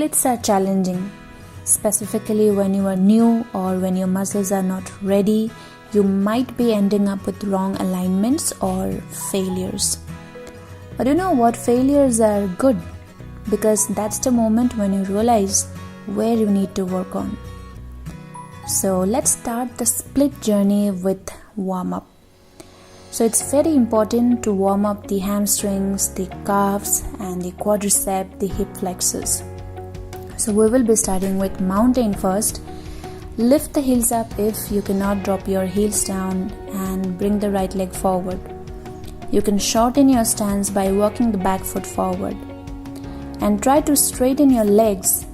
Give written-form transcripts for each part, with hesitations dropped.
splits are challenging, specifically when you are new or when your muscles are not ready. You might be ending up with wrong alignments or failures. But you know what? Failures are good because that's the moment when you realize where you need to work on. So let's start the split journey with warm-up. So it's very important to warm up the hamstrings, the calves and the quadricep, the hip flexors. So we will be starting with mountain first. Lift the heels up if you cannot, drop your heels down and bring the right leg forward. You can shorten your stance by walking the back foot forward. And try to straighten your legs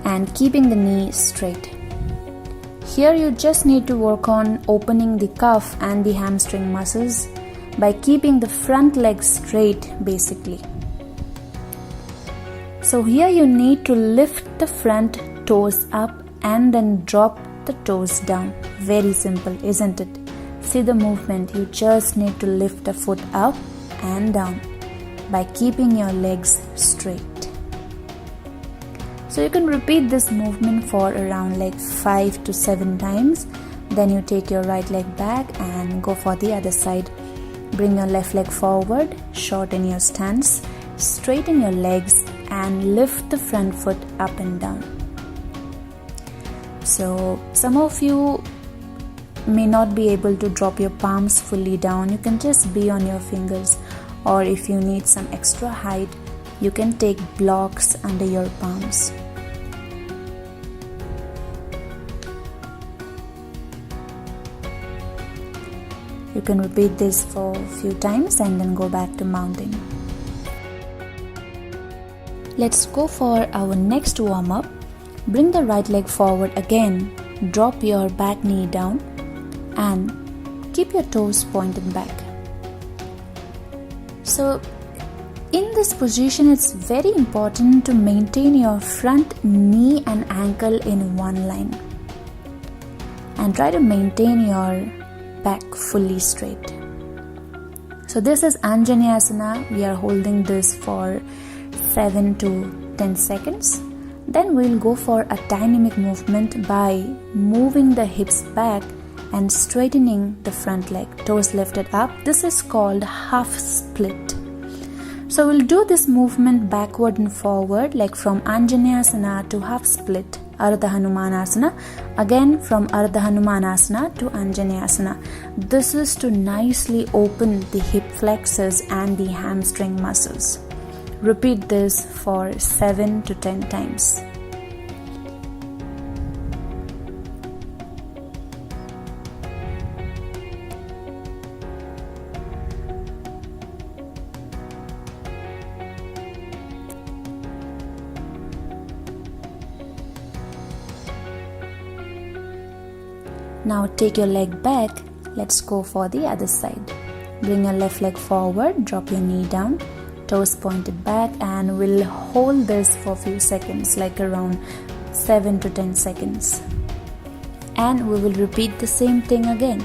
and keeping the knee straight. Here you just need to work on opening the calf and the hamstring muscles by keeping the front leg straight basically. So here you need to lift the front toes up and then drop the toes down. Very simple, isn't it? See the movement, you just need to lift the foot up and down by keeping your legs straight. So you can repeat this movement for around 5 to 7 times. Then you take your right leg back and go for the other side. Bring your left leg forward, shorten your stance, straighten your legs and lift the front foot up and down. So some of you may not be able to drop your palms fully down. You can just be on your fingers, or if you need some extra height, you can take blocks under your palms. You can repeat this for a few times and then go back to mountain. Let's go for our next warm-up. Bring the right leg forward again. Drop your back knee down and keep your toes pointed back. So in this position, it's very important to maintain your front knee and ankle in one line. And try to maintain your back fully straight. So this is Anjaneyasana. We are holding this for 7 to 10 seconds. Then we'll go for a dynamic movement by moving the hips back and straightening the front leg, toes lifted up. This is called half split. So we'll do this movement backward and forward, like from Anjaneyasana to half split, Ardha Hanumanasana, again from Ardha Hanumanasana to Anjaneyasana. This is to nicely open the hip flexors and the hamstring muscles. Repeat this for 7 to 10 times. Now take your leg back. Let's go for the other side. Bring your left leg forward, drop your knee down, toes pointed back, and we'll hold this for a few seconds, like around 7 to 10 seconds. And we will repeat the same thing again.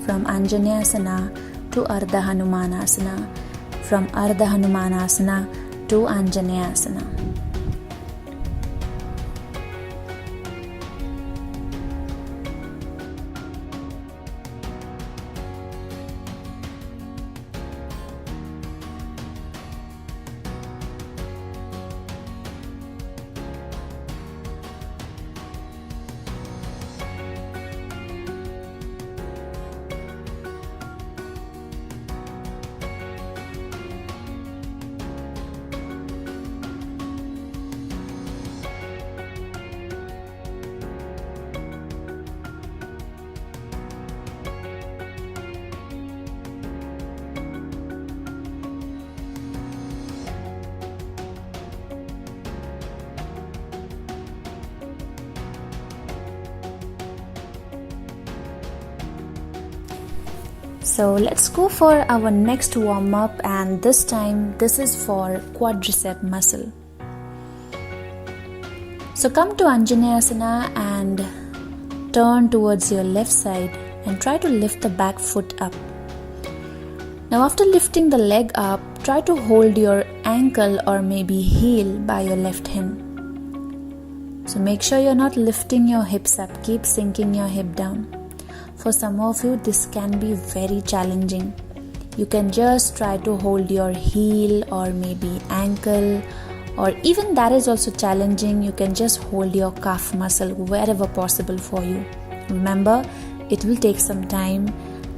From Anjaneyasana to Ardha Hanumanasana, from Ardha Hanumanasana to Anjaneyasana. So let's go for our next warm up, and this time this is for quadricep muscle. So come to Anjaneyasana and turn towards your left side and try to lift the back foot up. Now after lifting the leg up, try to hold your ankle or maybe heel by your left hand. So make sure you're not lifting your hips up, keep sinking your hip down. For some of you, this can be very challenging. You can just try to hold your heel or maybe ankle, or even that is also challenging. You can just hold your calf muscle wherever possible for you. Remember, it will take some time,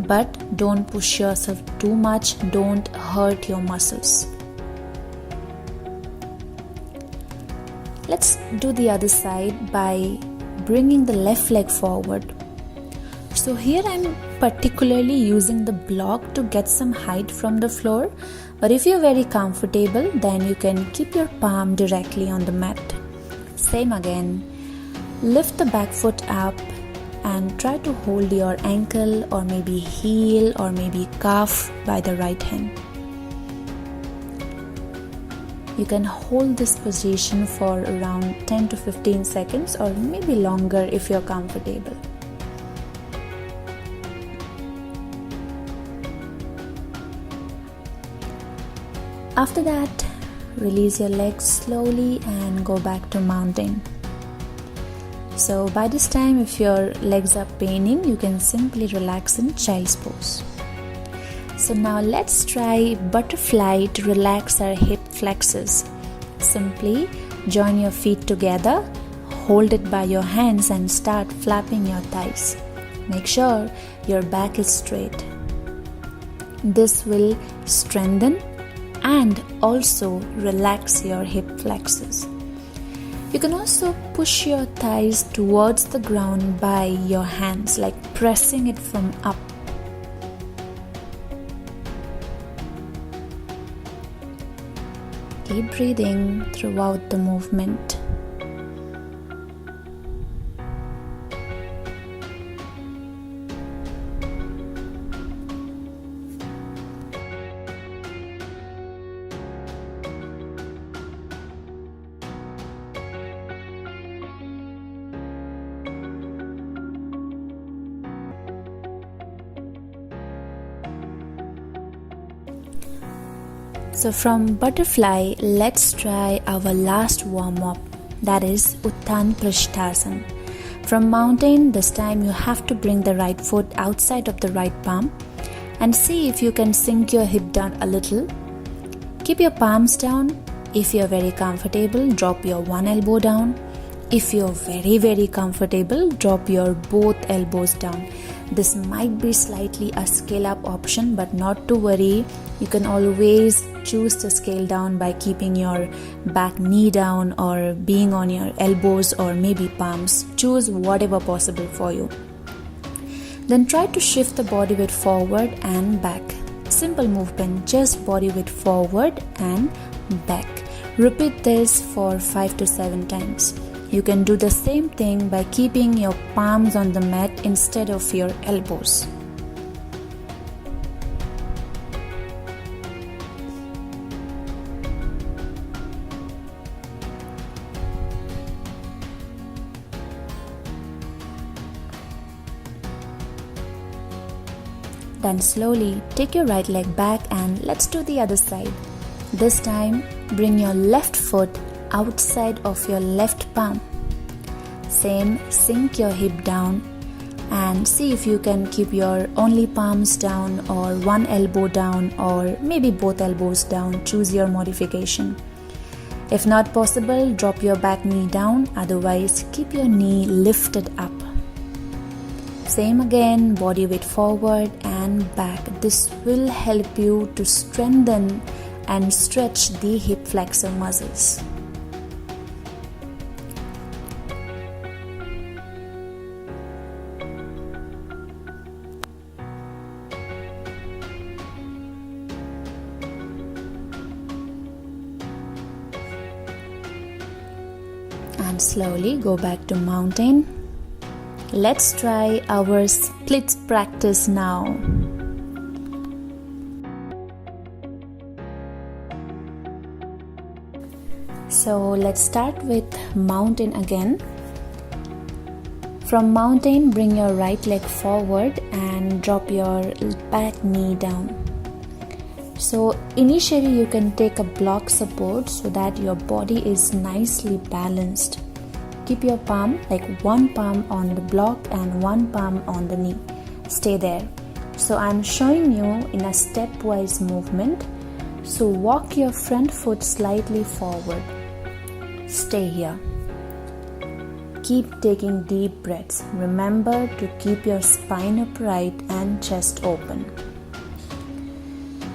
but don't push yourself too much, don't hurt your muscles. Let's do the other side by bringing the left leg forward. So here I'm particularly using the block to get some height from the floor, but if you're very comfortable, then you can keep your palm directly on the mat. Same again, lift the back foot up and try to hold your ankle or maybe heel or maybe calf by the right hand. You can hold this position for around 10 to 15 seconds or maybe longer if you're comfortable. After that, release your legs slowly and go back to mountain. So by this time, if your legs are paining, you can simply relax in child's pose. So now let's try butterfly to relax our hip flexors. Simply join your feet together, hold it by your hands and start flapping your thighs. Make sure your back is straight. This will strengthen and also relax your hip flexors. You can also push your thighs towards the ground by your hands, like pressing it from up. Keep breathing throughout the movement. So from butterfly, let's try our last warm-up, that is Uttan Prishthasana. From mountain, this time you have to bring the right foot outside of the right palm and see if you can sink your hip down a little. Keep your palms down. If you're very comfortable, drop your one elbow down. If you're very comfortable, drop your both elbows down. This might be slightly a scale up option, but not to worry. You can always choose to scale down by keeping your back knee down or being on your elbows or maybe palms. Choose whatever possible for you. Then try to shift the body weight forward and back. Simple movement, just body weight forward and back. Repeat this for 5 to 7 times. You can do the same thing by keeping your palms on the mat instead of your elbows. Then slowly take your right leg back and let's do the other side. This time, bring your left foot outside of your left palm. Same, sink your hip down and see if you can keep your only palms down or one elbow down or maybe both elbows down. Choose your modification. If not possible, drop your back knee down, otherwise keep your knee lifted up. Same again, body weight forward and back. This will help you to strengthen and stretch the hip flexor muscles. And slowly go back to mountain. Let's try our splits practice now. So let's start with mountain again. From mountain, bring your right leg forward and drop your back knee down. So initially you can take a block support so that your body is nicely balanced. keep your palm, like one palm on the block and one palm on the knee. Stay there. So I'm showing you in a stepwise movement. So walk your front foot slightly forward. Stay here. Keep taking deep breaths. Remember to keep your spine upright and chest open.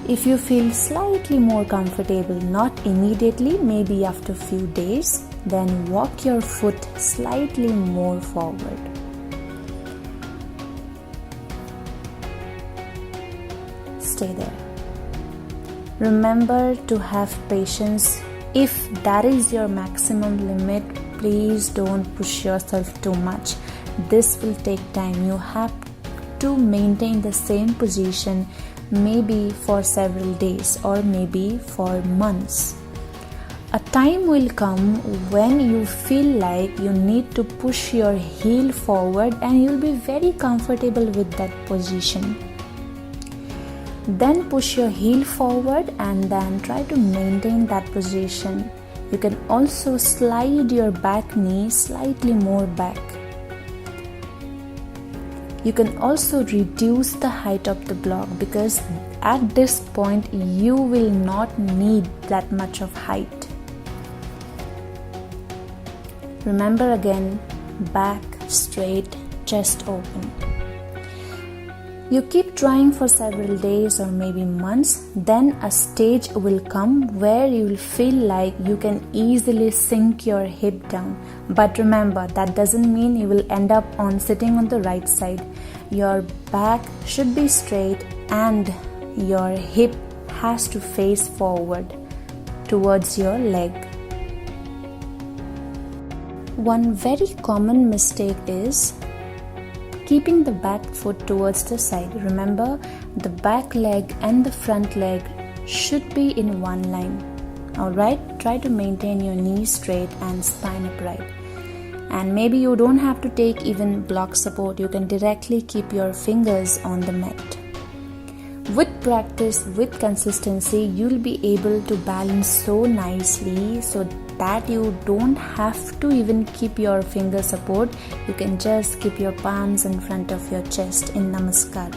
If you feel slightly more comfortable, not immediately, maybe after a few days, then walk your foot slightly more forward. Stay there. Remember to have patience. If that is your maximum limit, please don't push yourself too much. This will take time. You have to maintain the same position maybe for several days or maybe for months. A time will come when you feel like you need to push your heel forward and you'll be very comfortable with that position. Then push your heel forward and then try to maintain that position. You can also slide your back knee slightly more back. You can also reduce the height of the block because at this point you will not need that much of height. Remember again, back straight, chest open. You keep trying for several days or maybe months, then a stage will come where you will feel like you can easily sink your hip down. But remember, that doesn't mean you will end up on sitting on the right side. Your back should be straight and your hip has to face forward towards your leg. One very common mistake is keeping the back foot towards the side. Remember, the back leg and the front leg should be in one line. Alright, try to maintain your knees straight and spine upright. And maybe you don't have to take even block support. You can directly keep your fingers on the mat. With practice, with consistency, you'll be able to balance so nicely so that you don't have to even keep your finger support. You can just keep your palms in front of your chest in Namaskar.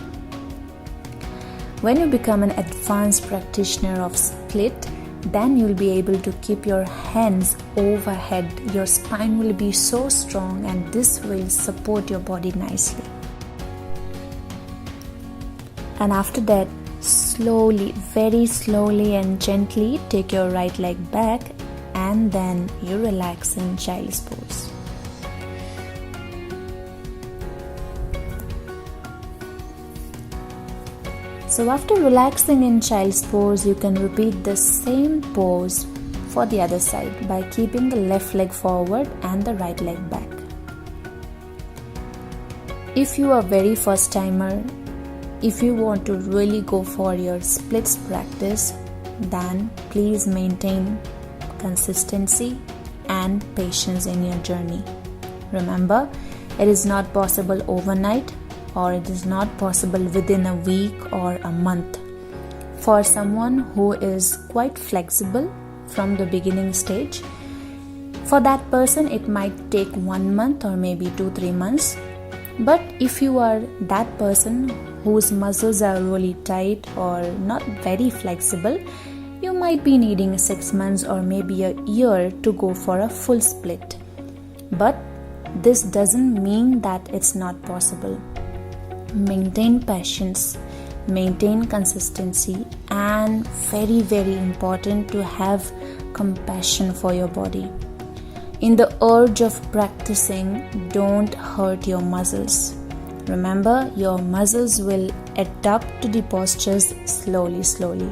When you become an advanced practitioner of split, then you'll be able to keep your hands overhead. Your spine will be so strong and this will support your body nicely. And after that, slowly, very slowly and gently take your right leg back and then you relax in child's pose. So after relaxing in child's pose, you can repeat the same pose for the other side by keeping the left leg forward and the right leg back. If you are very first timer, if you want to really go for your splits practice, then please maintain consistency and patience in your journey. Remember, it is not possible overnight or it is not possible within a week or a month. For someone who is quite flexible from the beginning stage, for that person it might take 1 month or maybe 2-3 months. But if you are that person whose muscles are really tight or not very flexible, you might be needing 6 months or maybe a year to go for a full split. But this doesn't mean that it's not possible. Maintain patience, maintain consistency, and very, very important to have compassion for your body. In the urge of practicing, don't hurt your muscles. Remember, your muscles will adapt to the postures slowly.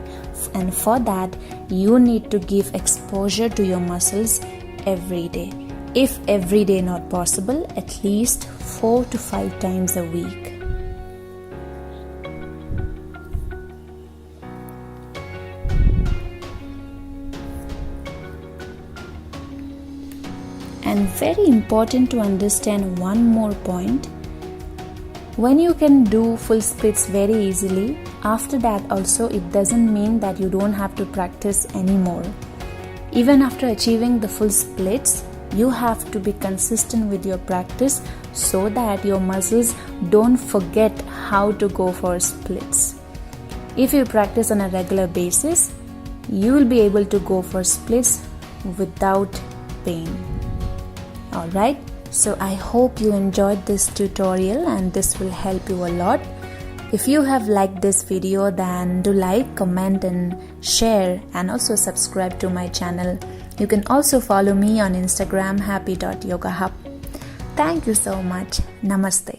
And for that, you need to give exposure to your muscles every day. If every day not possible, at least 4 to 5 times a week. And very important to understand one more point. When you can do full splits very easily, after that also it doesn't mean that you don't have to practice anymore. Even after achieving the full splits, You have to be consistent with your practice so that your muscles don't forget how to go for splits. If you practice on a regular basis, you will be able to go for splits without pain. Alright, so I hope you enjoyed this tutorial and this will help you a lot. If you have liked this video, then do like, comment and share, and also subscribe to my channel. You can also follow me on Instagram happy.yogahub. Thank you so much. Namaste.